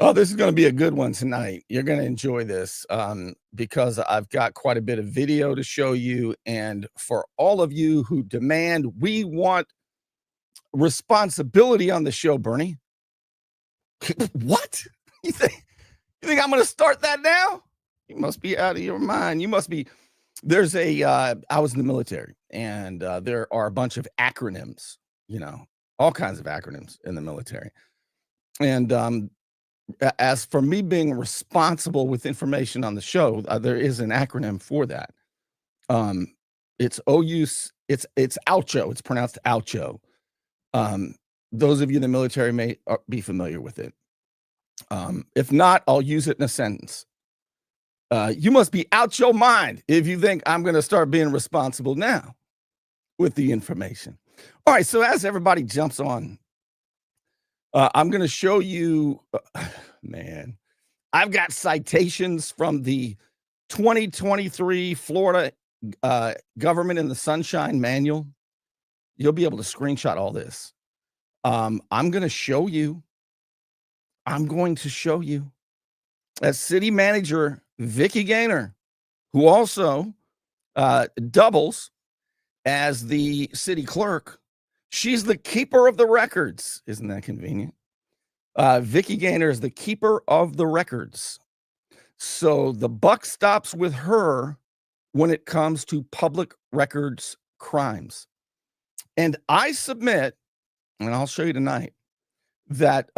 Oh, this is going to be a good one tonight. You're going to enjoy this because I've got quite a bit of video to show you. And for all of you who demand, we want responsibility on the show, Bernie. What? You think I'm going to start that now? You must be out of your mind. You must be. There's I was in the military, and there are a bunch of acronyms, all kinds of acronyms in the military. And as for me being responsible with information on the show, there is an acronym for that. It's OUS. It's OUCHO. It's pronounced OUCHO. Those of you in the military may be familiar with it. If not, I'll use it in a sentence. You must be out your mind if you think I'm going to start being responsible now with the information. All right. So as everybody jumps on, I'm going to show you, man, I've got citations from the 2023 Florida Government in the Sunshine Manual. You'll be able to screenshot all this. I'm going to show you as city manager Vicki Gaynor, who also doubles as the city clerk. She's the keeper of the records. Isn't that convenient? Vicki Gaynor is the keeper of the records. So the buck stops with her when it comes to public records crimes. And I submit, and I'll show you tonight, that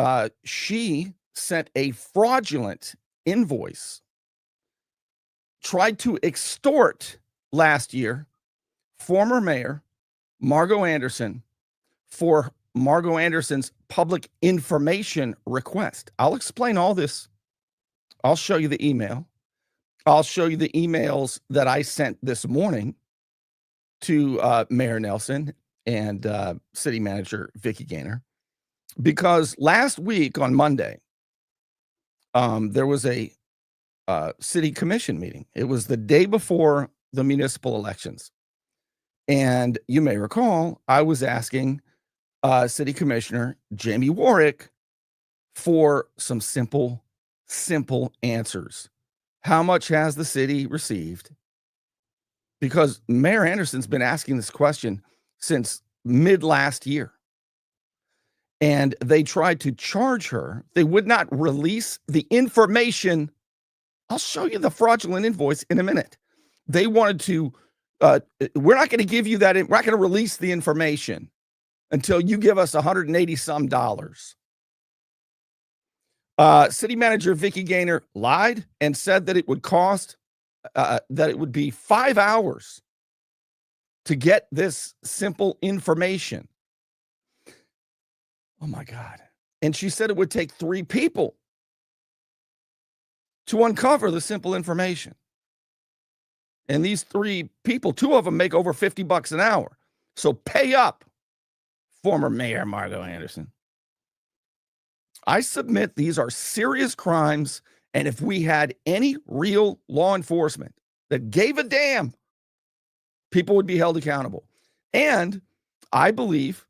she sent a fraudulent invoice, tried to extort last year former Mayor Margo Anderson for Margo Anderson's public information request. I'll explain all this. I'll show you the email. I'll show you the emails that I sent this morning to Mayor Nelson and city manager Vicki Gaynor, because last week on Monday, there was a city commission meeting. It was the day before the municipal elections. And you may recall, I was asking City Commissioner Jamie Warwick for some simple answers. How much has the city received? Because Mayor Anderson's been asking this question since mid last year. And they tried to charge her. They would not release the information. I'll show you the fraudulent invoice in a minute. They wanted to, we're not going to give you that. We're not going to release the information until you give us $180 some. City manager Vicki Gaynor lied and said that it would cost, that it would be 5 hours to get this simple information. Oh my God. And she said it would take 3 people to uncover the simple information. And these 3 people, 2 of them make over $50 an hour. So pay up, former Mayor Margo Anderson. I submit these are serious crimes. And if we had any real law enforcement that gave a damn, people would be held accountable. And I believe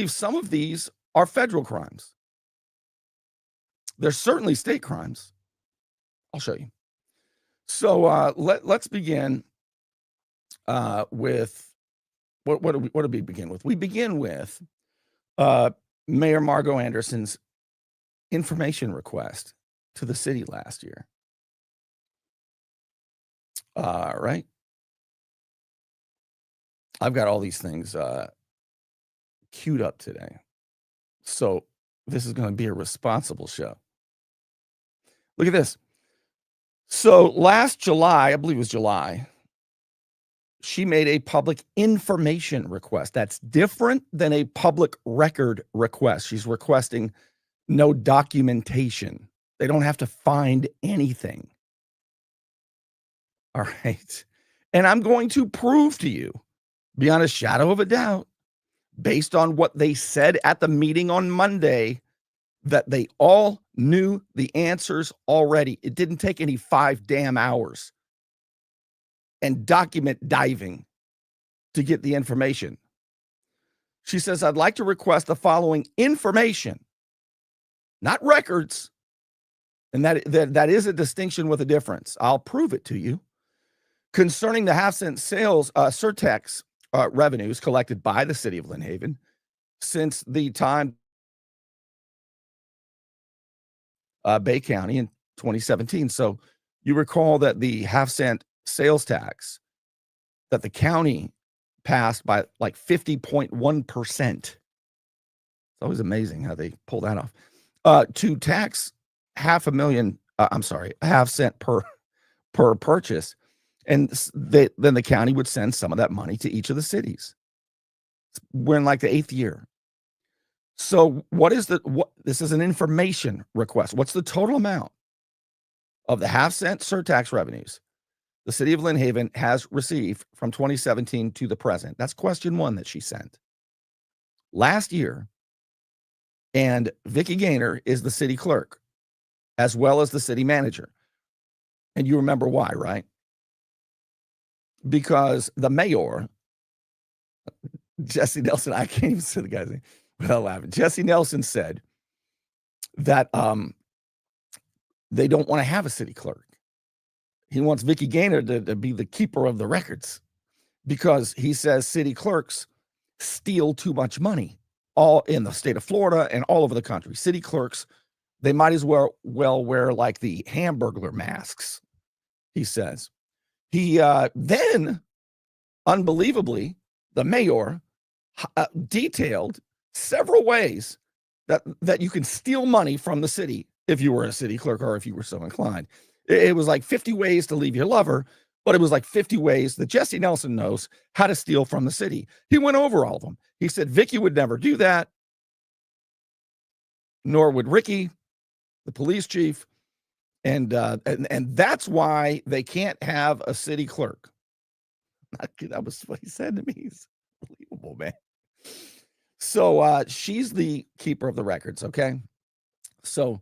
some of these are federal crimes. They're certainly state crimes. I'll show you. So let's begin with what do we begin with? We begin with Mayor Margo Anderson's information request to the city last year. All right. I've got all these things queued up today. So this is going to be a responsible show. Look at this. So last July, I believe it was July, she made a public information request. That's different than a public record request. She's requesting no documentation. They don't have to find anything. All right. And I'm going to prove to you, beyond a shadow of a doubt, based on what they said at the meeting on Monday, that they all knew the answers already. It didn't take any 5 damn hours and document diving to get the information. She says, I'd like to request the following information not records. And that is a distinction with a difference. I'll prove it to you. Concerning the half-cent sales surtax revenues collected by the city of Lynn Haven since the time Bay County in 2017. So you recall that the half-cent sales tax that the county passed by like 50.1%. It's always amazing how they pull that off. To tax half cent per purchase. And then the county would send some of that money to each of the cities. We're in like the 8th year. So this is an information request. What's the total amount of the half-cent surtax revenues the city of Lynn Haven has received from 2017 to the present? That's question 1 that she sent. Last year, and Vicki Gaynor is the city clerk, as well as the city manager. And you remember why, right? Because the mayor, Jesse Nelson, I can't even say the guy's name without laughing. Jesse Nelson said that they don't want to have a city clerk. He wants Vicki Gaynor to be the keeper of the records because he says city clerks steal too much money all in the state of Florida and all over the country. City clerks, they might as well wear like the Hamburglar masks, he says. He then, unbelievably, the mayor detailed several ways that you can steal money from the city if you were a city clerk or if you were so inclined. It was like 50 ways to leave your lover, but it was like 50 ways that Jesse Nelson knows how to steal from the city. He went over all of them. He said Vicki would never do that, nor would Ricky, the police chief, and that's why they can't have a city clerk. That was what he said to me. He's unbelievable, man. So she's the keeper of the records, okay? So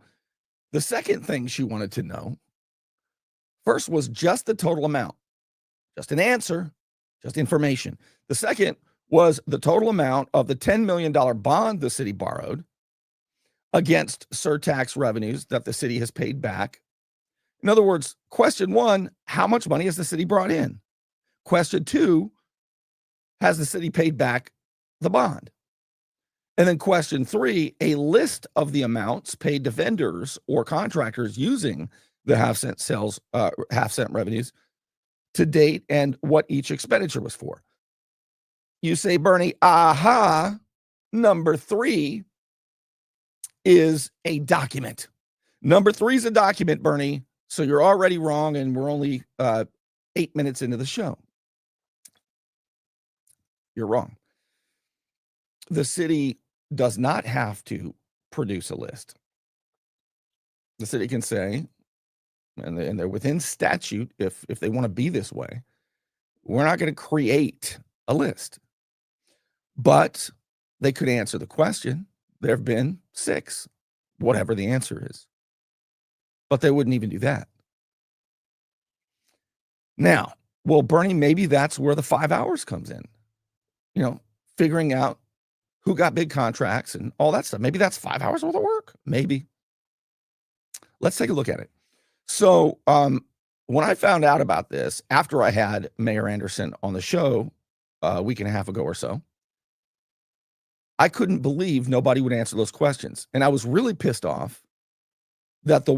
the second thing she wanted to know first was just the total amount, just an answer, just information. The second was the total amount of the $10 million bond the city borrowed against surtax revenues that the city has paid back. In other words, question 1, how much money has the city brought in? Question 2, has the city paid back the bond? And then question 3, a list of the amounts paid to vendors or contractors using the half-cent revenues to date and what each expenditure was for. You say, Bernie, aha, number 3 is a document. Number 3 is a document, Bernie. So you're already wrong, and we're only 8 minutes into the show. You're wrong. The city does not have to produce a list. The city can say, and they're within statute, if they want to be this way, we're not going to create a list. But they could answer the question. There have been 6, whatever the answer is. But they wouldn't even do that. Now, well, Bernie, maybe that's where the 5 hours comes in. You know, figuring out who got big contracts and all that stuff. Maybe that's 5 hours worth of work. Maybe. Let's take a look at it. So when I found out about this, after I had Mayor Anderson on the show a week and a half ago or so, I couldn't believe nobody would answer those questions. And I was really pissed off that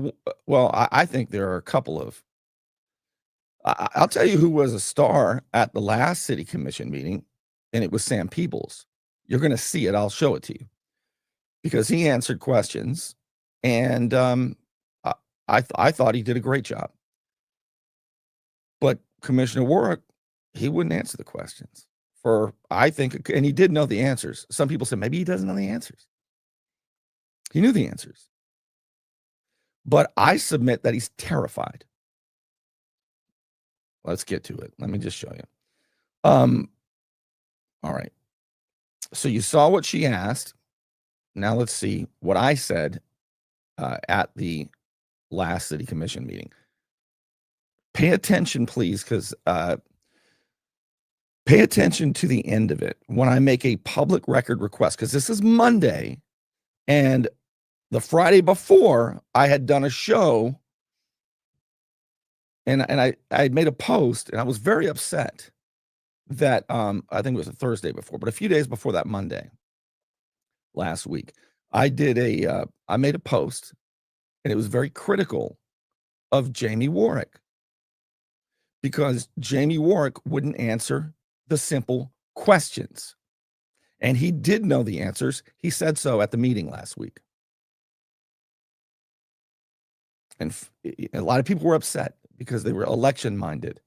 I think there are a couple of, I'll tell you who was a star at the last city commission meeting, and it was Sam Peebles. You're going to see it. I'll show it to you because he answered questions, and I thought he did a great job. But Commissioner Warwick, he wouldn't answer the questions I think, and he did know the answers. Some people said maybe he doesn't know the answers. He knew the answers. But I submit that he's terrified. Let's get to it. Let me just show you. All right. So you saw what she asked. Now let's see what I said at the last city commission meeting. Pay attention, please, because pay attention to the end of it when I make a public record request, because this is Monday, and the Friday before, I had done a show, and I had made a post, and I was very upset that I think it was a Thursday before, but a few days before that Monday last week, I made a post, and it was very critical of Jamie Warwick, because Jamie Warwick wouldn't answer the simple questions. And he did know the answers. He said so at the meeting last week. And a lot of people were upset because they were election minded.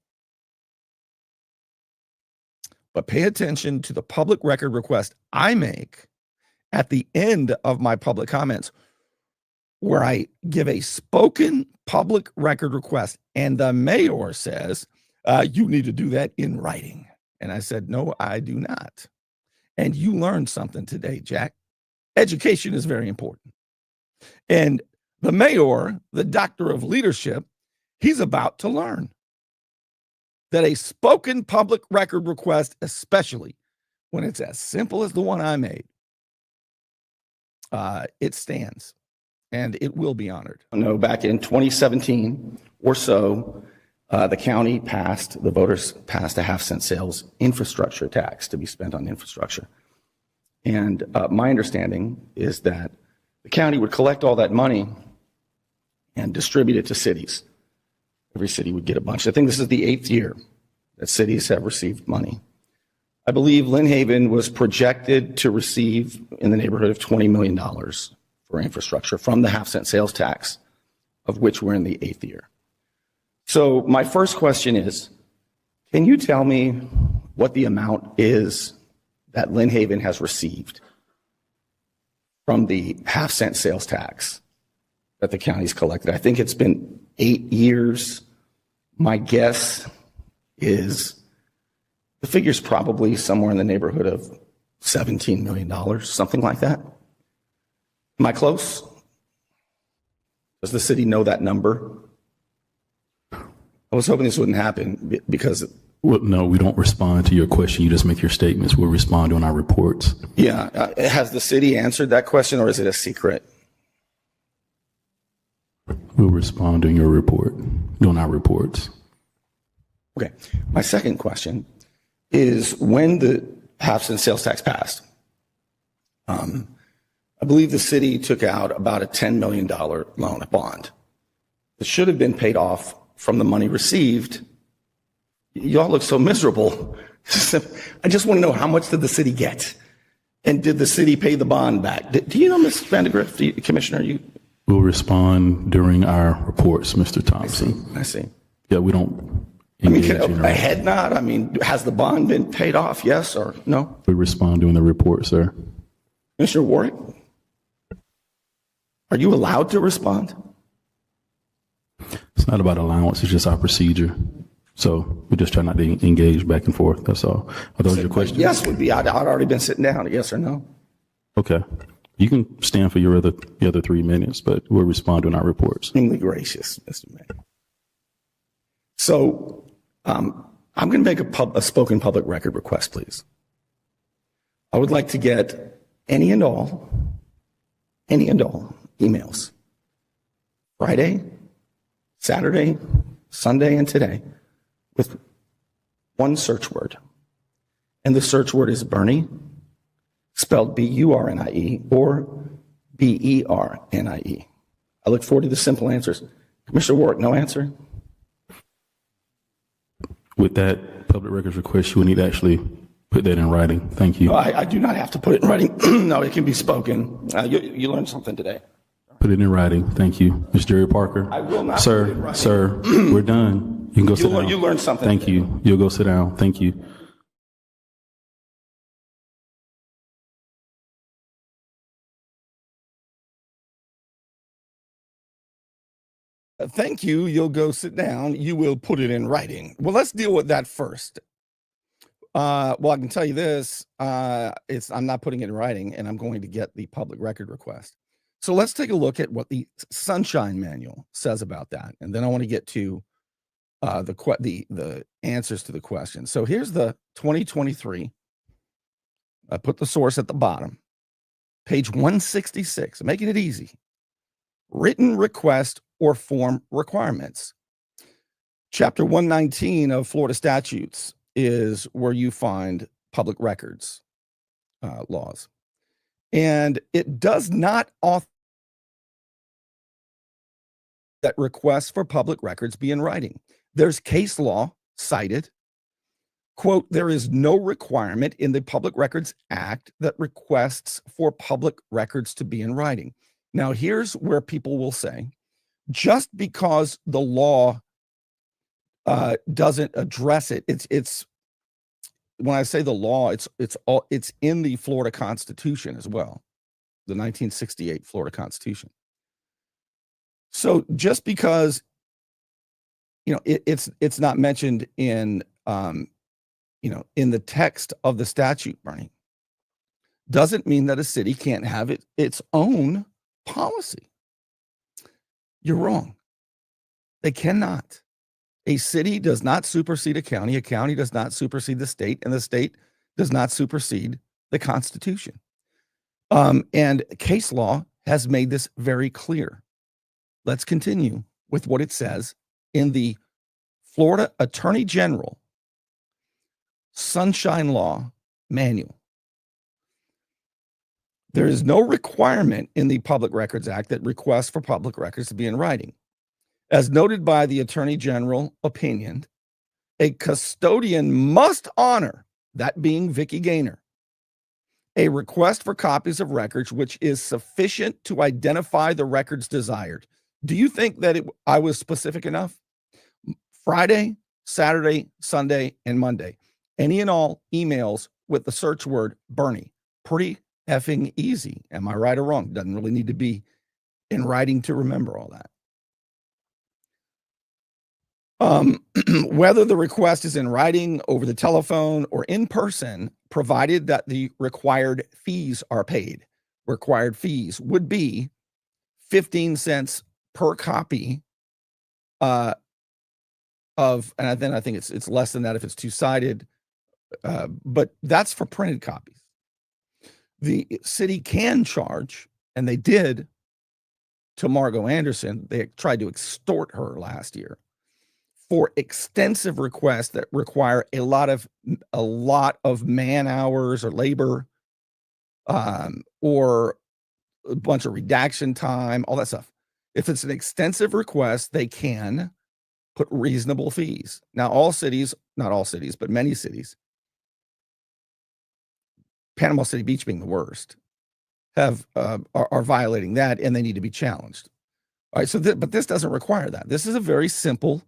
But pay attention to the public record request I make at the end of my public comments, where I give a spoken public record request. And the mayor says, you need to do that in writing. And I said, no, I do not. And you learned something today, Jack. Education is very important. And the mayor, the doctor of leadership, he's about to learn that a spoken public record request, especially when it's as simple as the one I made, it stands and it will be honored. No, back in 2017 or so, the voters passed a half-cent sales infrastructure tax to be spent on infrastructure. And my understanding is that the county would collect all that money and distribute it to cities. Every city would get a bunch. I think this is the 8th year that cities have received money. I believe Lynn Haven was projected to receive in the neighborhood of $20 million for infrastructure from the half-cent sales tax, of which we're in the 8th year. So my first question is, can you tell me what the amount is that Lynn Haven has received from the half-cent sales tax that the county's collected? I think it's been 8 years. My guess is the figure's probably somewhere in the neighborhood of $17 million, something like that. Am I close? Does the city know that number? I was hoping this wouldn't happen because... Well, no, we don't respond to your question. You just make your statements. We'll respond on our reports. Yeah. Has the city answered that question, or is it a secret? We'll respond on your report, on our reports. Okay. My second question is, when the half-cent sales tax passed, I believe the city took out about a $10 million loan, a bond, that should have been paid off from the money received. Y'all look so miserable. I just want to know, how much did the city get? And did the city pay the bond back? Do you know, Ms. Vandegrift, Commissioner? We'll respond during our reports, Mr. Thompson. I see. Yeah, we don't engage. A head nod? I mean, has the bond been paid off, yes or no? We respond during the report, sir. Mr. Warwick, are you allowed to respond? It's not about allowance, it's just our procedure. So we just try not to engage back and forth. That's all. Are those your questions? Yes would be. I'd already been sitting down. Yes or no? Okay. You can stand for your other 3 minutes, but we'll respond in our reports. Extremely gracious, Mr. Mayor. So I'm going to make a spoken public record request, please. I would like to get any and all emails, Friday, Saturday, Sunday, and today, with one search word. And the search word is Bernie, spelled B-U-R-N-I-E or B-E-R-N-I-E. I look forward to the simple answers. Commissioner Warwick, no answer? With that public records request, you will need to actually put that in writing. Thank you. No, I do not have to put it in writing. No, it can be spoken. You learned something today. Put it in writing. Thank you. Ms. Jerry Parker. I will not Sir, put it in writing. Sir, we're done. You can go sit down. You learned something. Thank you. You'll go sit down. Thank you. Thank you. You'll go sit down. You will put it in writing. Well, let's deal with that first. Well, I can tell you this. I'm not putting it in writing, and I'm going to get the public record request. So let's take a look at what the Sunshine Manual says about that, and then I want to get to the answers to the question. So here's the 2023. I put the source at the bottom, page 166. I'm making it easy. written request or form requirements. Chapter 119 of Florida statutes is where you find public records laws. And it does not authorize that requests for public records be in writing. There's case law cited. Quote, there is no requirement in the Public Records Act that requests for public records to be in writing. Now, here's where people will say, just because the law doesn't address it, it's when I say the law, it's in the Florida Constitution as well, the 1968 Florida Constitution. So just because it's not mentioned in in the text of the statute, Bernie, doesn't mean that a city can't have its own policy. You're wrong. They cannot. A city does not supersede a county does not supersede the state, and the state does not supersede the Constitution. And case law has made this very clear. Let's continue with what it says in the Florida Attorney General Sunshine Law Manual. There is no requirement in the Public Records Act that requests for public records to be in writing. As noted by the Attorney General opinion, a custodian must honor, that being Vicki Gaynor, a request for copies of records which is sufficient to identify the records desired. Do you think that I was specific enough? Friday, Saturday, Sunday, and Monday. Any and all emails with the search word Bernie. Pretty effing easy. Am I right or wrong? Doesn't really need to be in writing to remember all that. Whether the request is in writing, over the telephone, or in person, provided that the required fees are paid. Required fees would be 15 cents per copy and then I think it's less than that if it's two-sided, but that's for printed copies. The city can charge, and they did to Margo Anderson. They tried to extort her last year for extensive requests that require a lot of man hours or labor, or a bunch of redaction time, all that stuff. If it's an extensive request, they can put reasonable fees. Now, all cities, not all cities, but many cities, Panama City Beach being the worst, are violating that, and they need to be challenged. All right, so but this doesn't require that. This is a very simple,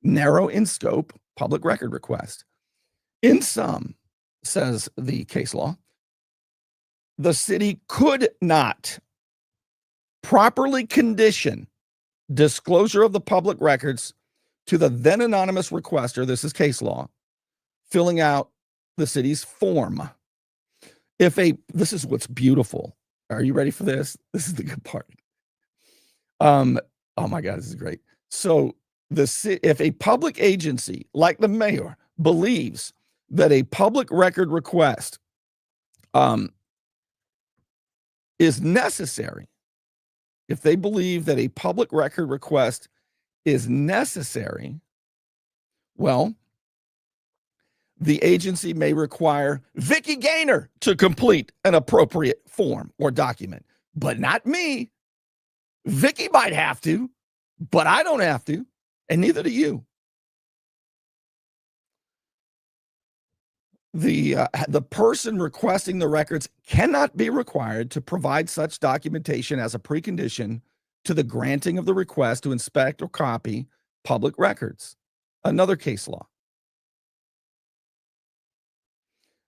narrow in scope public record request. In sum, says the case law, the city could not properly condition disclosure of the public records to the then anonymous requester, this is case law, filling out the city's form. This is what's beautiful. Are you ready for this? This is the good part. Oh my God, this is great. So if a public agency like the mayor believes that a public record request is necessary, if they believe that a public record request is necessary, well, the agency may require Vicki Gaynor to complete an appropriate form or document, but not me. Vicki might have to, but I don't have to, and neither do you. The person requesting the records cannot be required to provide such documentation as a precondition to the granting of the request to inspect or copy public records. Another case law.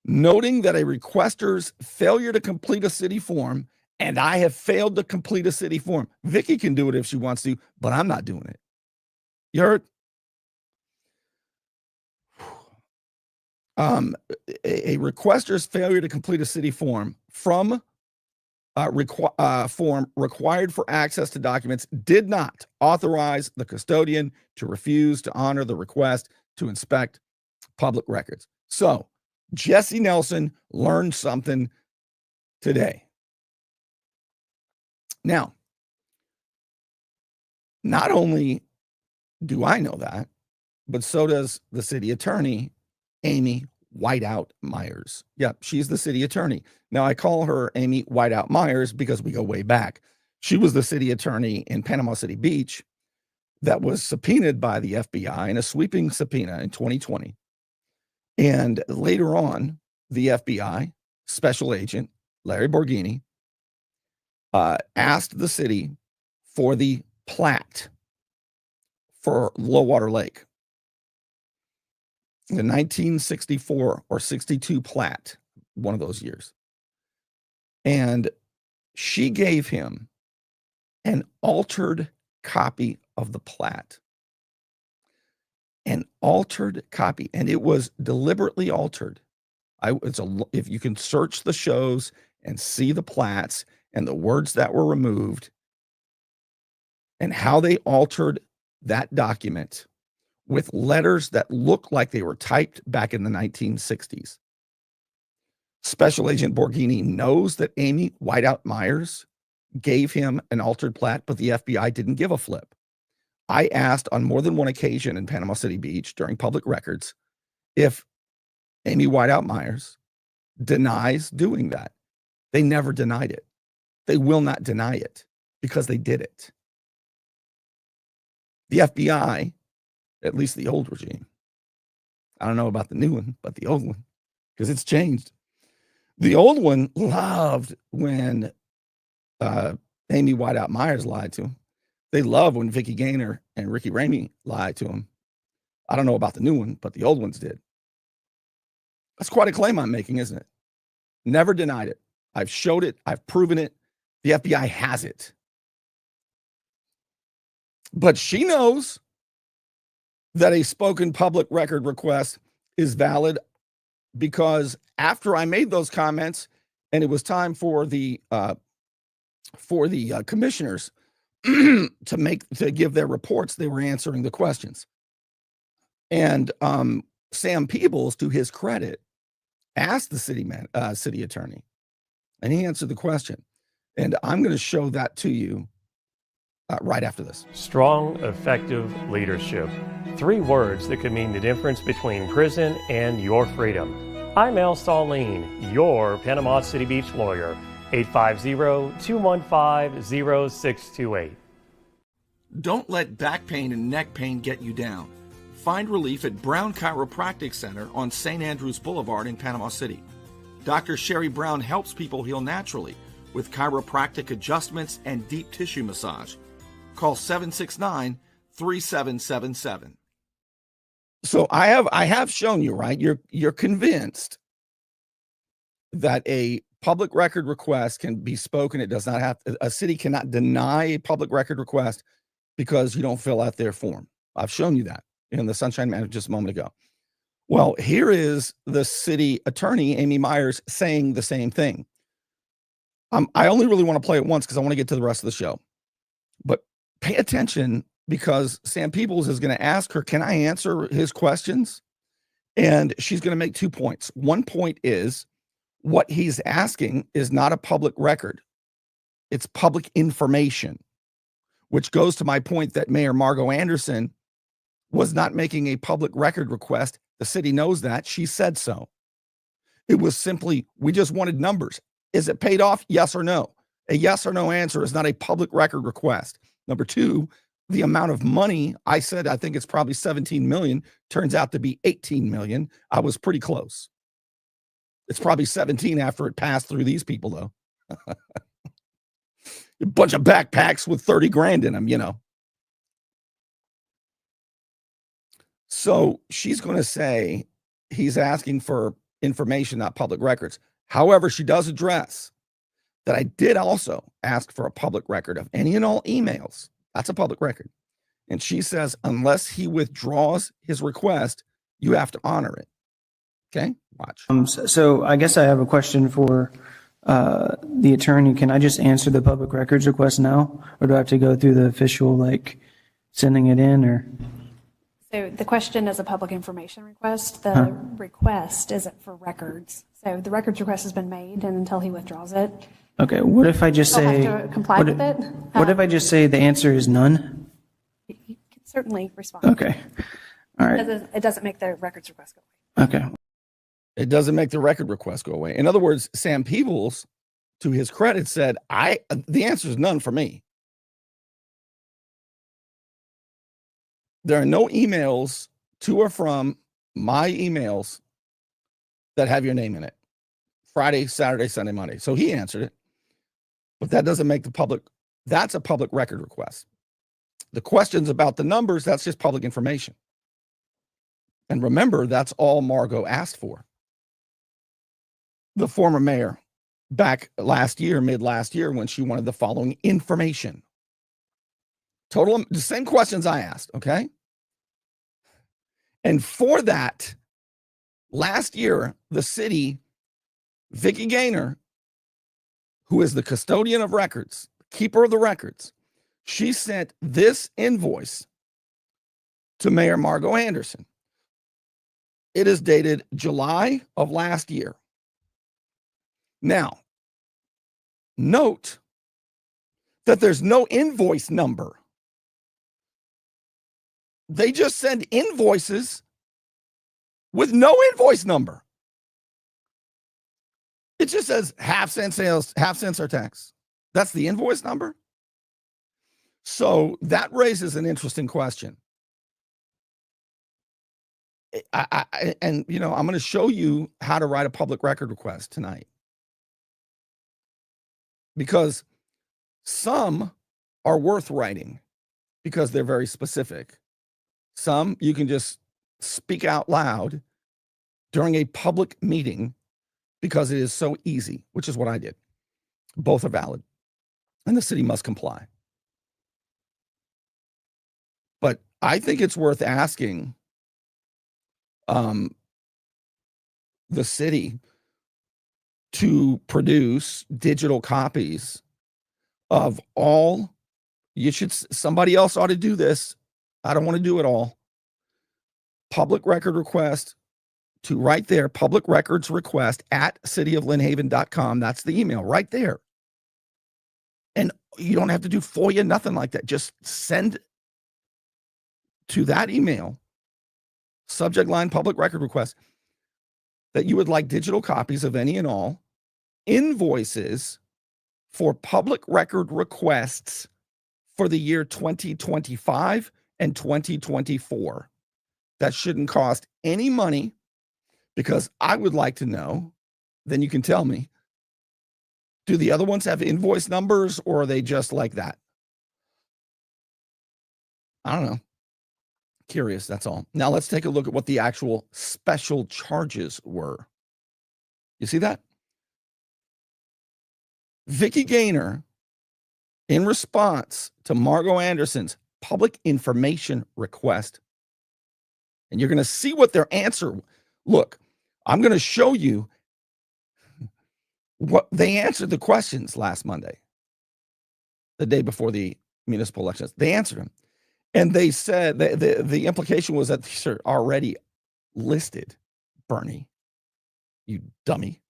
Noting that a requester's failure to complete a city form, and I have failed to complete a city form. Vicki can do it if she wants to, but I'm not doing it. You heard? A requester's failure to complete a city form form required for access to documents did not authorize the custodian to refuse to honor the request to inspect public records. So Jesse Nelson learned something today. Now, not only do I know that, but so does the city attorney, Amy Whiteout Myers. Yep, she's the city attorney. Now, I call her Amy Whiteout Myers because we go way back. She was the city attorney in Panama City Beach that was subpoenaed by the FBI in a sweeping subpoena in 2020. And later on, the FBI special agent, Larry Borghini, asked the city for the plat for Lowwater Lake, the 1964 or 62 plat, one of those years. And she gave him an altered copy of the plat. An altered copy, and it was deliberately altered. If you can search the shows and see the plats and the words that were removed and how they altered that document with letters that look like they were typed back in the 1960s. Special Agent Borghini knows that Amy Whiteout Myers gave him an altered plat, but the FBI didn't give a flip. I asked on more than one occasion in Panama City Beach during public records if Amy Whiteout Myers denies doing that. They never denied it. They will not deny it because they did it. The FBI, at least the old regime, I don't know about the new one, but the old one, because it's changed. The old one loved when Amy Whiteout Myers lied to him. They love when Vicky Gaynor and Ricky Ramey lied to him. I don't know about the new one, but the old ones did. That's quite a claim I'm making, isn't it? Never denied it. I've showed it. I've proven it. The FBI has it. But she knows that a spoken public record request is valid because after I made those comments and it was time for the commissioners to give their reports, they were answering the questions. And Sam Peebles, to his credit, asked the city attorney, and he answered the question. And I'm going to show that to you right after this. Strong, effective leadership. 3 words that could mean the difference between prison and your freedom. I'm Al Stallene, your Panama City Beach lawyer. 850-215-0628. Don't let back pain and neck pain get you down. Find relief at Brown Chiropractic Center on St. Andrews Boulevard in Panama City. Dr. Sherry Brown helps people heal naturally with chiropractic adjustments and deep tissue massage. Call 769-3777. So I have shown you, right? You're convinced that a public record request can be spoken. It does not have, a city cannot deny a public record request because you don't fill out their form. I've shown you that in the Sunshine Manor just a moment ago. Well, here is the city attorney, Amy Myers, saying the same thing. I only really want to play it once because I want to get to the rest of the show. But pay attention because Sam Peebles is going to ask her, can I answer his questions? And she's going to make 2 points. One point is what he's asking is not a public record. It's public information, which goes to my point that Mayor Margo Anderson was not making a public record request. The city knows that. She said so. It was simply, we just wanted numbers. Is it paid off? Yes or no? A yes or no answer is not a public record request. Number 2, the amount of money, I said, I think it's probably 17 million, turns out to be 18 million. I was pretty close. It's probably 17 after it passed through these people, though. A bunch of backpacks with 30 grand in them, you know. So she's going to say he's asking for information, not public records. However, she does address that I did also ask for a public record of any and all emails. That's a public record. And she says, unless he withdraws his request, you have to honor it. Okay, watch. So I guess I have a question for the attorney. Can I just answer the public records request now? Or do I have to go through the official, like, sending it in, or? So the question is a public information request. The request isn't for records. So the records request has been made, and until he withdraws it, Okay, what if I just he'll say? have to comply with it. What if I just say the answer is none? certainly respond. Okay. All right. It doesn't make the records request go away. Okay. It doesn't make the record request go away. In other words, Sam Peebles, to his credit, said, the answer is none for me. There are no emails to or from my emails that have your name in it. Friday, Saturday, Sunday, Monday. So he answered it. But that doesn't make the public, that's a public record request. The questions about the numbers, that's just public information. And remember, that's all Margo asked for. The former mayor, back last year, mid last year, when she wanted the following information. Total, the same questions I asked, okay? And for that, last year, the city, Vicki Gaynor, who is the custodian of records, keeper of the records, she sent this invoice to Mayor Margo Anderson. It is dated July of last year. Now, note that there's no invoice number. They just send invoices with no invoice number. It just says half-cent sales, half-cents are tax. That's the invoice number. So that raises an interesting question. And you know, I'm going to show you how to write a public record request tonight, because some are worth writing because they're very specific. Some you can just speak out loud during a public meeting because it is so easy, which is what I did. Both are valid, and the city must comply. But I think it's worth asking the city to produce digital copies of all. Somebody else ought to do this. I don't want to do it all. Public record request to right there, public records request at cityoflynnhaven.com. That's the email right there. And you don't have to do FOIA, nothing like that. Just send to that email, subject line, public record request, that you would like digital copies of any and all invoices for public record requests for the year 2025 and 2024. That shouldn't cost any money, because I would like to know, then you can tell me, do the other ones have invoice numbers, or are they just like that? I don't know. Curious, that's all. Now let's take a look at what the actual special charges were. You see that? Vicki Gaynor, in response to Margo Anderson's public information request, and you're going to see what their answer. Look, I'm going to show you what they answered the questions last Monday, the day before the municipal elections. They answered them. And they said that the implication was that these are already listed. Bernie, you dummy.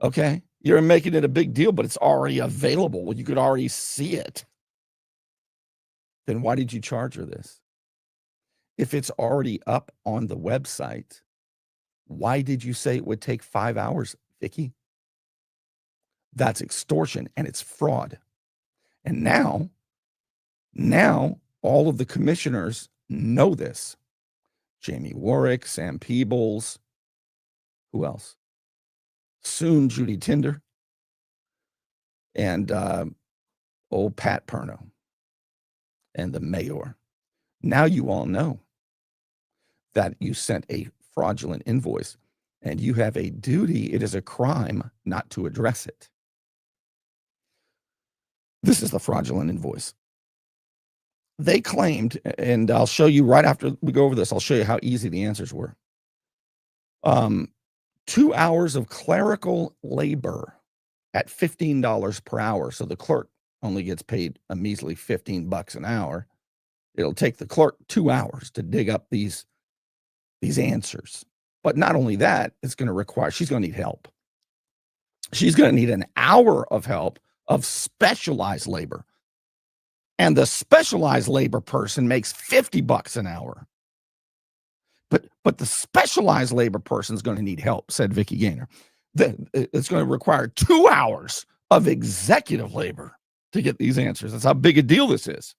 Okay. You're making it a big deal, but it's already available. You could already see it. Then why did you charge her this? If it's already up on the website, why did you say it would take 5 hours, Vicki? That's extortion and it's fraud. And now all of the commissioners know this. Jamie Warwick, Sam Peebles, who else? Soon Judy Tinder, and old Pat Perno, and the mayor. Now you all know that you sent a fraudulent invoice, and you have a duty. It is a crime not to address it. This is the fraudulent invoice. They claimed, and I'll show you right after we go over this, I'll show you how easy the answers were. 2 hours of clerical labor at $15 per hour. So the clerk only gets paid a measly $15 an hour. It'll take the clerk 2 hours to dig up these answers. But not only that, it's going to require, she's going to need help. She's going to need an hour of help of specialized labor. and the specialized labor person makes $50 an hour. But the specialized labor person is going to need help, said Vicki Gaynor. It's going to require 2 hours of executive labor to get these answers. That's how big a deal this is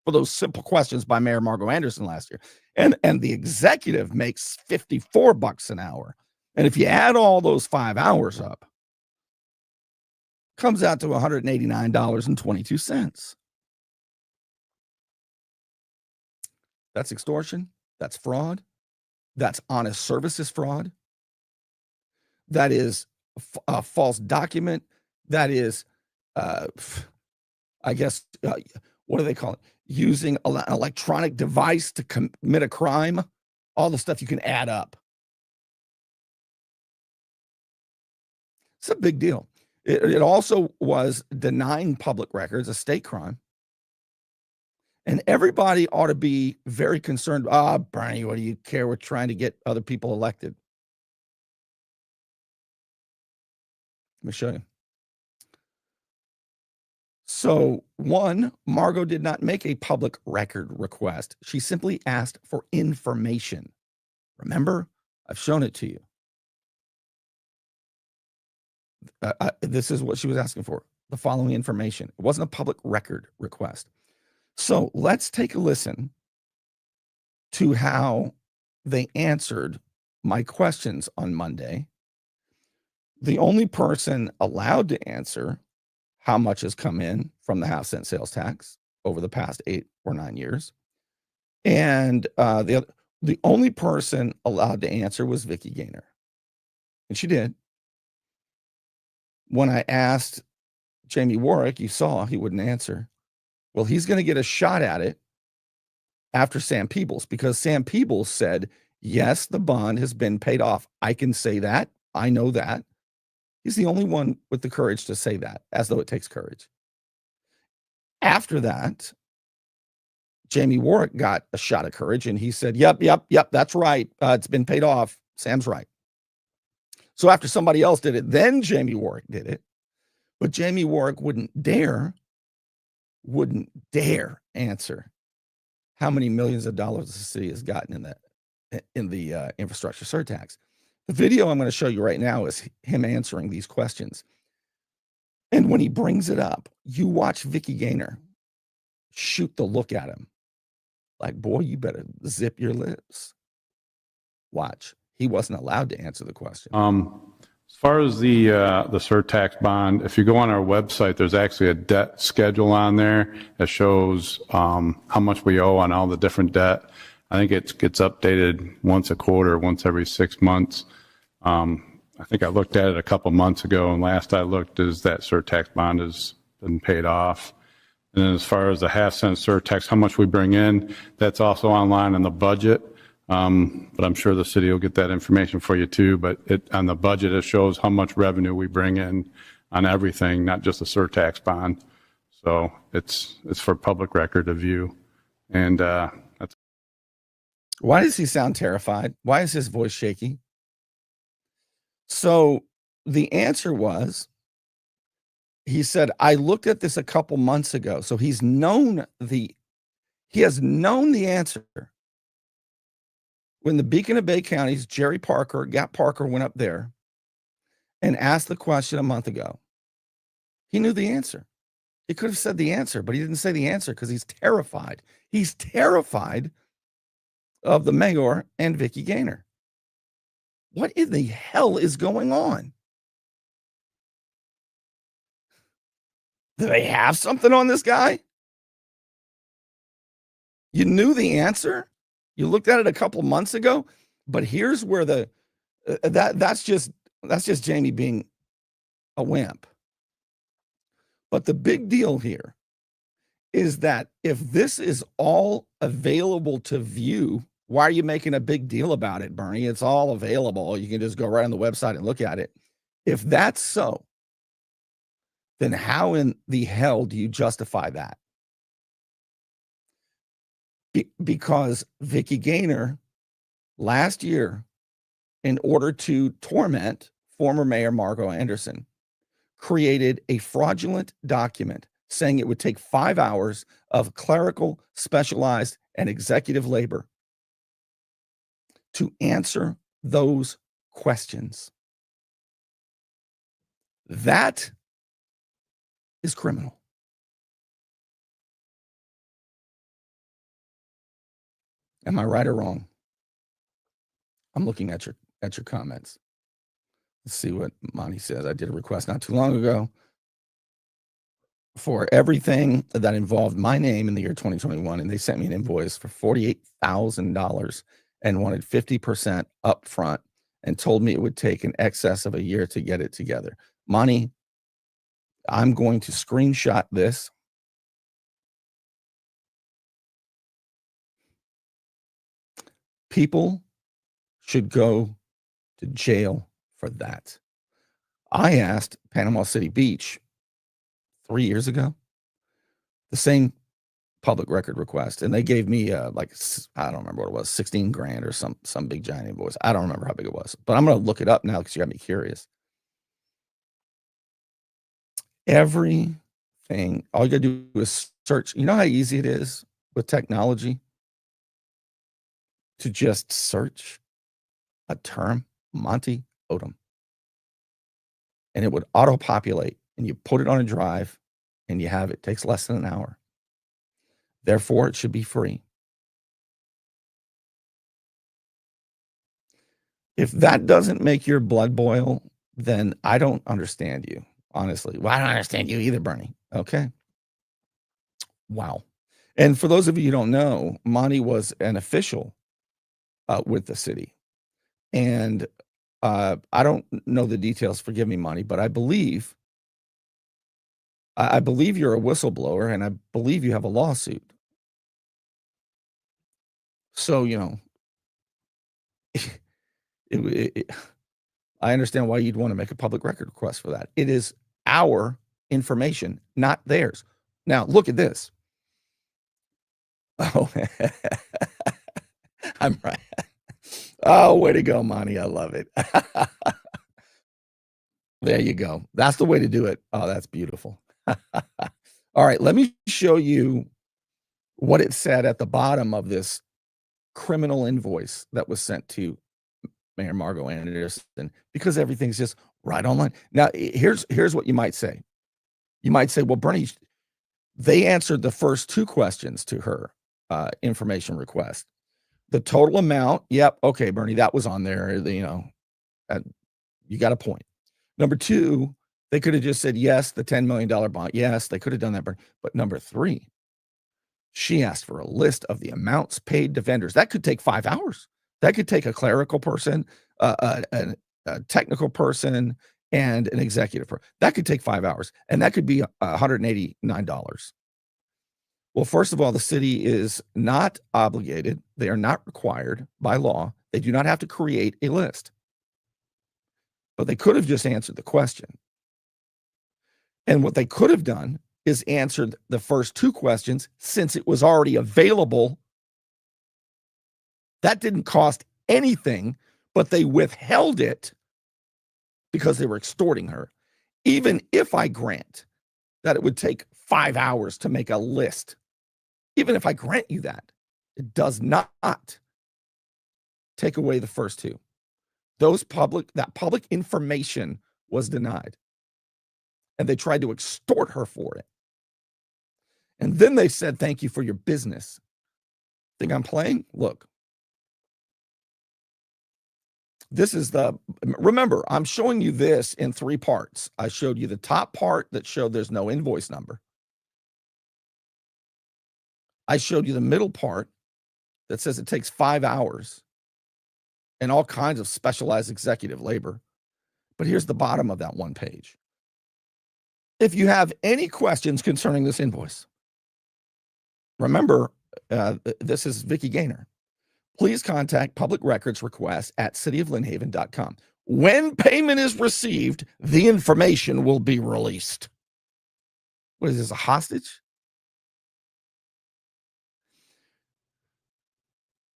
for those simple questions by Mayor Margo Anderson last year. And the executive makes $54 an hour. And if you add all those 5 hours up, comes out to $189.22. That's extortion. That's fraud. That's honest services fraud. That is a false document. That is, I guess, what do they call it? Using an electronic device to commit a crime. All the stuff you can add up. It's a big deal. It also was denying public records, a state crime. And everybody ought to be very concerned. Bernie, what do you care? We're trying to get other people elected. Let me show you. So, one, Margo did not make a public record request. She simply asked for information. Remember, I've shown it to you. This is what she was asking for, the following information. It wasn't a public record request. So let's take a listen to how they answered my questions on Monday. The only person allowed to answer how much has come in from the half-cent sales tax over the past 8 or 9 years. And the only person allowed to answer was Vicki Gaynor. And she did. When I asked Jamie Warwick, you saw he wouldn't answer. Well, he's going to get a shot at it after Sam Peebles, because Sam Peebles said, yes, the bond has been paid off. I can say that. I know that. He's the only one with the courage to say that, as though it takes courage. After that, Jamie Warwick got a shot of courage, and he said, yep, that's right. It's been paid off. Sam's right. So after somebody else did it, then Jamie Warwick did it. But Jamie Warwick wouldn't dare answer how many millions of dollars the city has gotten in the infrastructure surtax. The video I'm going to show you right now is him answering these questions. And when he brings it up, you watch Vicki Gaynor shoot the look at him like, boy, you better zip your lips. Watch. He wasn't allowed to answer the question. As far as the surtax bond, if you go on our website, there's actually a debt schedule on there that shows how much we owe on all the different debt. I think it gets updated once a quarter, once every 6 months. I think I looked at it a couple months ago, and last I looked is that surtax bond has been paid off. And then as far as the half-cent surtax, how much we bring in, that's also online in the budget. But I'm sure the city will get that information for you too. But on the budget, it shows how much revenue we bring in on everything, not just the surtax bond. So it's for public record to view. And that's. Why does he sound terrified? Why is his voice shaky? So the answer was, he said, I looked at this a couple months ago. So he has known the answer. When the Beacon and Bay counties, Gap Parker went up there and asked the question a month ago. He knew the answer. He could have said the answer, but he didn't say the answer because he's terrified. He's terrified of the mayor and Vicki Gaynor. What in the hell is going on? Do they have something on this guy? You knew the answer? You looked at it a couple months ago, but here's where that's just Jamie being a wimp. But the big deal here is that if this is all available to view, why are you making a big deal about it, Bernie? It's all available. You can just go right on the website and look at it. If that's so, then how in the hell do you justify that? Because Vicki Gaynor last year, in order to torment former Mayor Margo Anderson, created a fraudulent document saying it would take 5 hours of clerical, specialized, and executive labor to answer those questions. That is criminal. Am I right or wrong? I'm looking at your comments. Let's see what Monty says. I did a request not too long ago for everything that involved my name in the year 2021, and they sent me an invoice for $48,000 and wanted 50% upfront and told me it would take in excess of a year to get it together. Monty, I'm going to screenshot this. People should go to jail for that. I asked Panama City Beach 3 years ago the same public record request, and they gave me like, I don't remember what it was, 16 grand or some big giant invoice. I don't remember how big it was, but I'm going to look it up now because you got me curious. Everything, all you got to do is search. You know how easy it is with technology to just search a term, Monty Odom, and it would auto-populate, and you put it on a drive, and you have it. It takes less than an hour. Therefore, it should be free. If that doesn't make your blood boil, then I don't understand you, honestly. Well, I don't understand you either, Bernie. Okay. Wow. And for those of you who don't know, Monty was an official with the city. And I don't know the details, forgive me, Monty, but I believe you're a whistleblower, and I believe you have a lawsuit. So, you know, I understand why you'd want to make a public record request for that. It is our information, not theirs. Now, look at this. Oh, I'm right. Oh, way to go, Monty. I love it. There you go. That's the way to do it. Oh, that's beautiful. All right, let me show you what it said at the bottom of this criminal invoice that was sent to Mayor Margo Anderson, because everything's just right online. Now, here's what you might say. You might say, well, Bernie, they answered the first two questions to her information request. The total amount, yep, okay, Bernie, that was on there. You know, you got a point. Number two, they could have just said, yes, the $10 million bond. Yes, they could have done that, Bernie. But number three, she asked for a list of the amounts paid to vendors. That could take 5 hours. That could take a clerical person, a technical person, and an executive person. That could take 5 hours, and that could be $189. Well, first of all, the city is not obligated. They are not required by law. They do not have to create a list. But they could have just answered the question. And what they could have done is answered the first two questions since it was already available. That didn't cost anything, but they withheld it because they were extorting her. Even if I grant that it would take 5 hours to make a list, even if I grant you that, it does not take away the first two. That public information was denied. And they tried to extort her for it. And then they said, thank you for your business. Think I'm playing? Look. Remember, I'm showing you this in 3 parts. I showed you the top part that showed there's no invoice number. I showed you the middle part that says it takes 5 hours and all kinds of specialized executive labor. But here's the bottom of that one page. If you have any questions concerning this invoice, remember, this is Vicki Gaynor. Please contact Public Records Request at cityoflynnhaven.com. When payment is received, the information will be released. What is this, a hostage?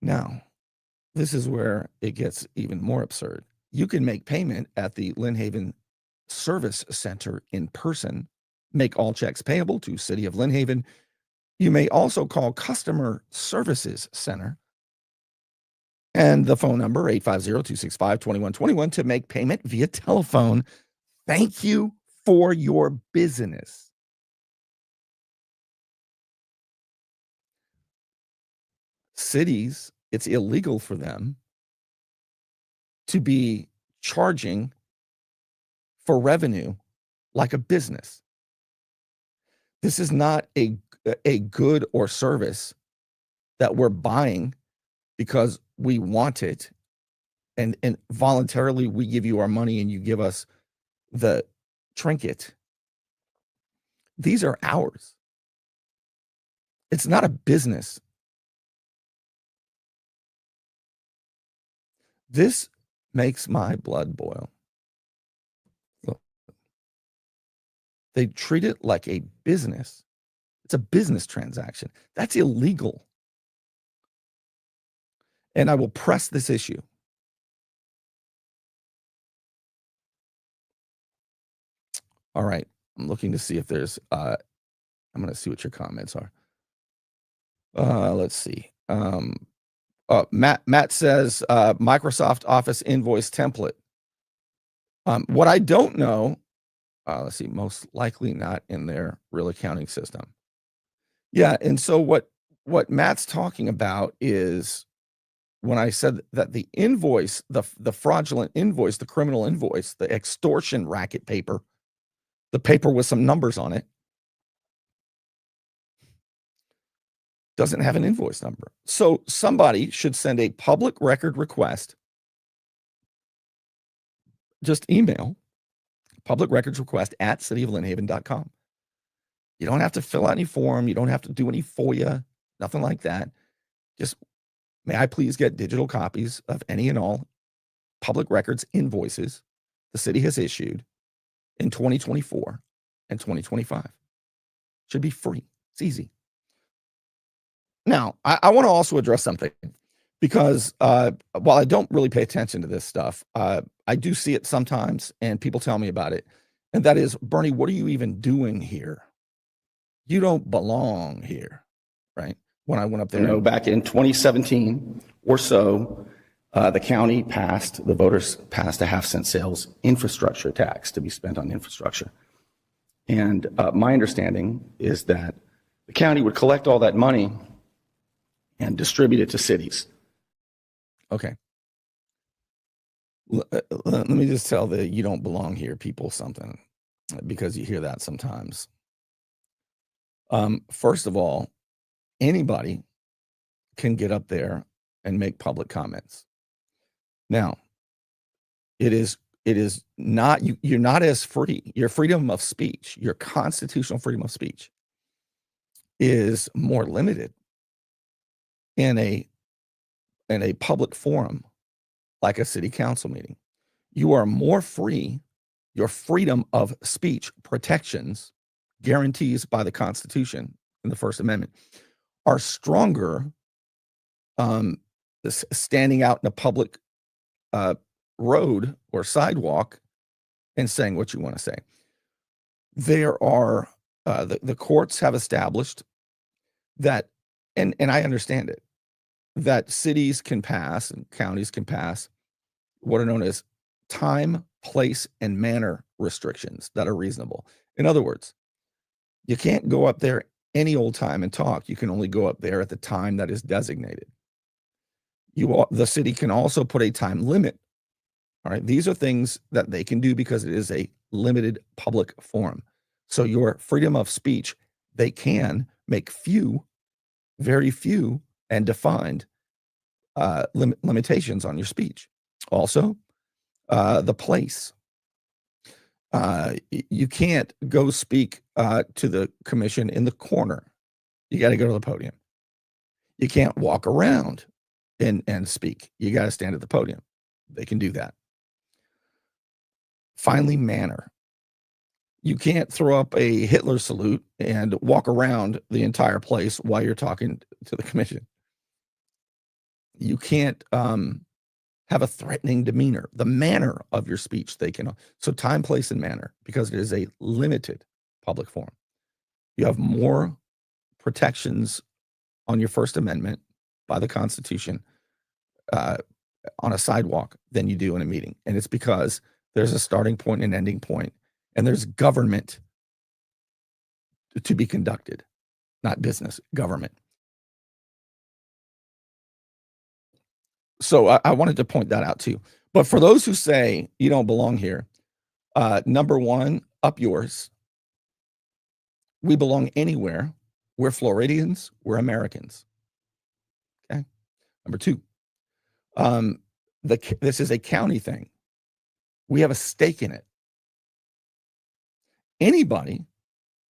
Now, this is where it gets even more absurd. You can make payment at the Lynn Haven Service Center in person make all checks payable to City of Lynn Haven. You may also call Customer Services Center and the phone number 850-265-2121 to make payment via telephone. Thank you for your business. Cities, it's illegal for them to be charging for revenue like a business. This is not a good or service that we're buying because we want it, and voluntarily we give you our money and you give us the trinket. These are ours. It's not a business. This makes my blood boil. Look, they treat it like a business. It's a business transaction. That's illegal. And I will press this issue. All right. I'm looking to see if there's, I'm going to see what your comments are. Let's see. Matt says, Microsoft Office invoice template. What I don't know, let's see, most likely not in their real accounting system. Yeah. And so what Matt's talking about is, when I said that the invoice, the fraudulent invoice, the criminal invoice, the extortion racket paper, the paper with some numbers on it, doesn't have an invoice number. So somebody should send a public record request. Just email public records request at cityoflynnhaven.com. You don't have to fill out any form. You don't have to do any FOIA, nothing like that. Just, may I please get digital copies of any and all public records invoices the city has issued in 2024 and 2025. Should be free. It's easy. Now, I want to also address something, because while I don't really pay attention to this stuff, I do see it sometimes and people tell me about it. And that is, Bernie, what are you even doing here? You don't belong here, right? When I went up there. Back in 2017 or so, the voters passed a 0.5-cent sales infrastructure tax to be spent on infrastructure. And my understanding is that the county would collect all that money and distribute it to cities. Okay. Let me just tell the you don't belong here people something, because you hear that sometimes. First of all, anybody can get up there and make public comments. Now, it is not, you're not as free. Your freedom of speech, your constitutional freedom of speech, is more limited in a public forum like a city council meeting. You are more free. Your freedom of speech protections, guarantees by the Constitution and the First Amendment, are stronger standing out in a public road or sidewalk and saying what you want to say. There are the courts have established that, and I understand it, that cities can pass and counties can pass what are known as time, place, and manner restrictions that are reasonable. In other words, you can't go up there any old time and talk. You can only go up there at the time that is designated. The city can also put a time limit. All right. These are things that they can do because it is a limited public forum. So your freedom of speech, they can make few, very few, and defined limitations on your speech. Also, the place. You can't go speak to the commission in the corner. You got to go to the podium. You can't walk around and speak. You got to stand at the podium. They can do that. Finally, manner. You can't throw up a Hitler salute and walk around the entire place while you're talking to the commission. You can't have a threatening demeanor. The manner of your speech, they can. So time, place, and manner, because it is a limited public forum. You have more protections on your First Amendment by the Constitution on a sidewalk than you do in a meeting. And it's because there's a starting point and ending point, and there's government to be conducted, not business, government. So I wanted to point that out too. But for those who say you don't belong here, number one, up yours. We belong anywhere. We're Floridians. We're Americans. Okay. Number two, this is a county thing. We have a stake in it. Anybody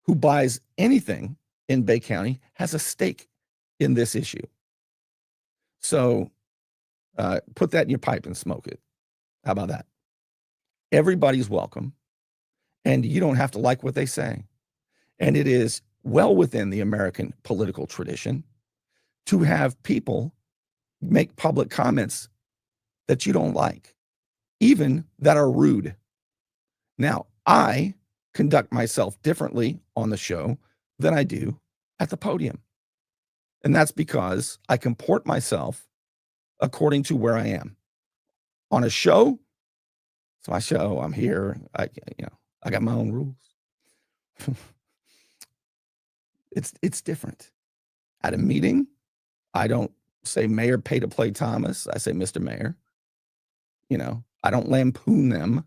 who buys anything in Bay County has a stake in this issue. So put that in your pipe and smoke it. How about that? Everybody's welcome, and you don't have to like what they say. And it is well within the American political tradition to have people make public comments that you don't like, even that are rude. Now, I conduct myself differently on the show than I do at the podium. And that's because I comport myself according to where I am. On a show, it's my show, I'm here, I got my own rules. It's different. At a meeting, I don't say Mayor Pay to Play Thomas. I say Mr. Mayor. I don't lampoon them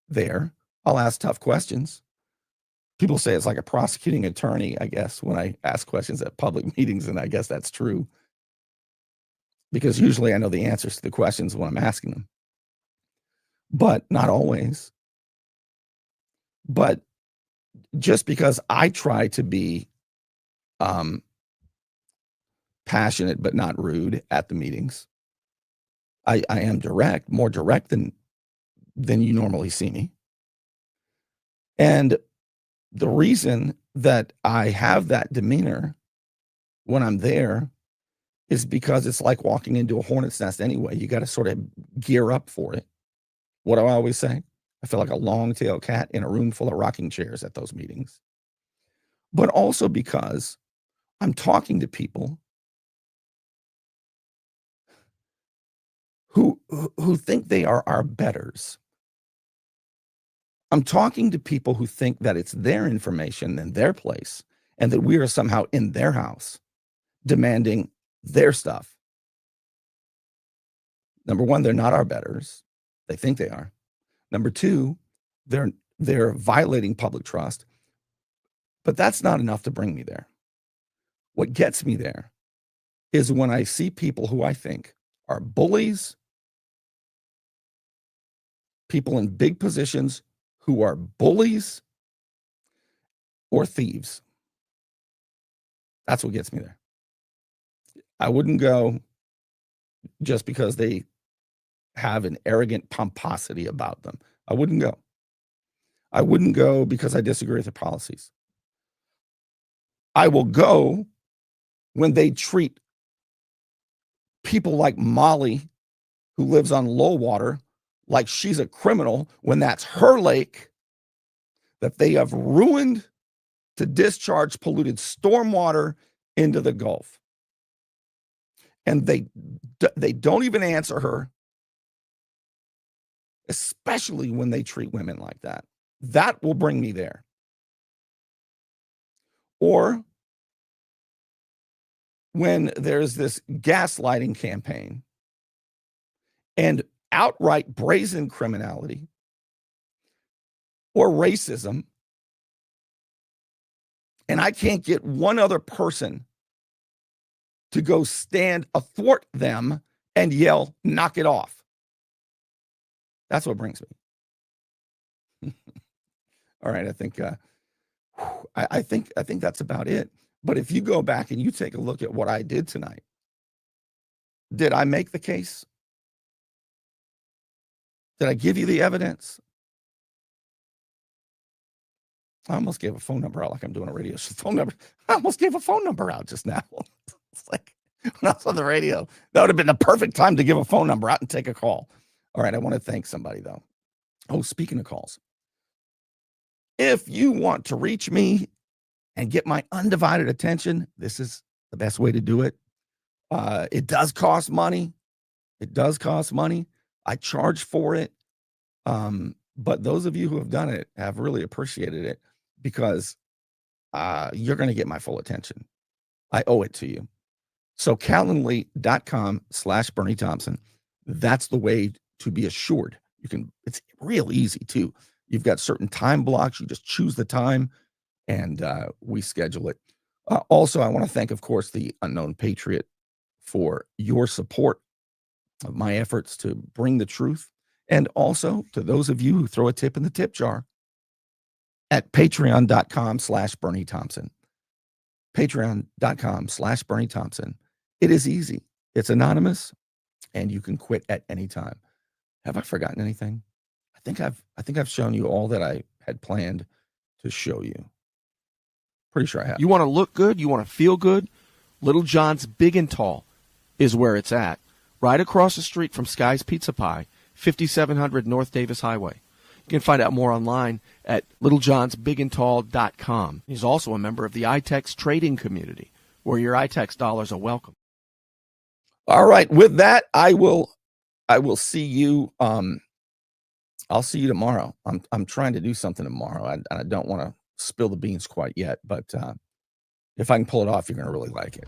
there. I'll ask tough questions. People say it's like a prosecuting attorney, I guess, when I ask questions at public meetings, and I guess that's true. Because usually I know the answers to the questions when I'm asking them. But not always. But just because I try to be passionate but not rude at the meetings, I am direct, more direct than you normally see me. And the reason that I have that demeanor when I'm there is because it's like walking into a hornet's nest anyway. You got to sort of gear up for it. What do I always say? I feel like a long-tailed cat in a room full of rocking chairs at those meetings. But also because I'm talking to people who think they are our betters. I'm talking to people who think that it's their information and their place, and that we are somehow in their house demanding their stuff. Number one, they're not our betters. They think they are. Number two, they're violating public trust. But that's not enough to bring me there. What gets me there is when I see people who I think are bullies, people in big positions who are bullies or thieves. That's what gets me there. I wouldn't go just because they have an arrogant pomposity about them. I wouldn't go. I wouldn't go because I disagree with their policies. I will go when they treat people like Molly, who lives on low water, like she's a criminal when that's her lake that they have ruined to discharge polluted stormwater into the Gulf. And they don't even answer her, especially when they treat women like that. That will bring me there. Or when there's this gaslighting campaign and outright brazen criminality or racism, and I can't get one other person to go stand athwart them and yell, knock it off. That's what brings me. All right, I think that's about it. But if you go back and you take a look at what I did tonight, did I make the case? Did I give you the evidence? I almost gave a phone number out like I'm doing a radio show. Phone number. I almost gave a phone number out just now. It's like when I was on the radio, that would have been the perfect time to give a phone number out and take a call. All right, I want to thank somebody though. Oh, speaking of calls, If you want to reach me and get my undivided attention, this is the best way to do it. It does cost money. It does cost money. I charge for it. But those of you who have done it have really appreciated it because you're going to get my full attention. I owe it to you. So calendly.com/Bernie Thompson. That's the way to be assured. It's real easy too. You've got certain time blocks. You just choose the time and we schedule it. Also, I want to thank, of course, the Unknown Patriot for your support of my efforts to bring the truth. And also to those of you who throw a tip in the tip jar at patreon.com/Bernie Thompson. Patreon.com/Bernie Thompson. It is easy. It's anonymous and you can quit at any time. Have I forgotten anything? I think I've shown you all that I had planned to show you. Pretty sure I have. You want to look good? You want to feel good? Little John's Big and Tall is where it's at. Right across the street from Sky's Pizza Pie, 5700 North Davis Highway. You can find out more online at littlejohnsbigandtall.com. He's also a member of the iTex trading community, where your iTex dollars are welcome. All right. With that, I will see you. I'll see you tomorrow. I'm trying to do something tomorrow. I don't want to spill the beans quite yet, but if I can pull it off, you're going to really like it.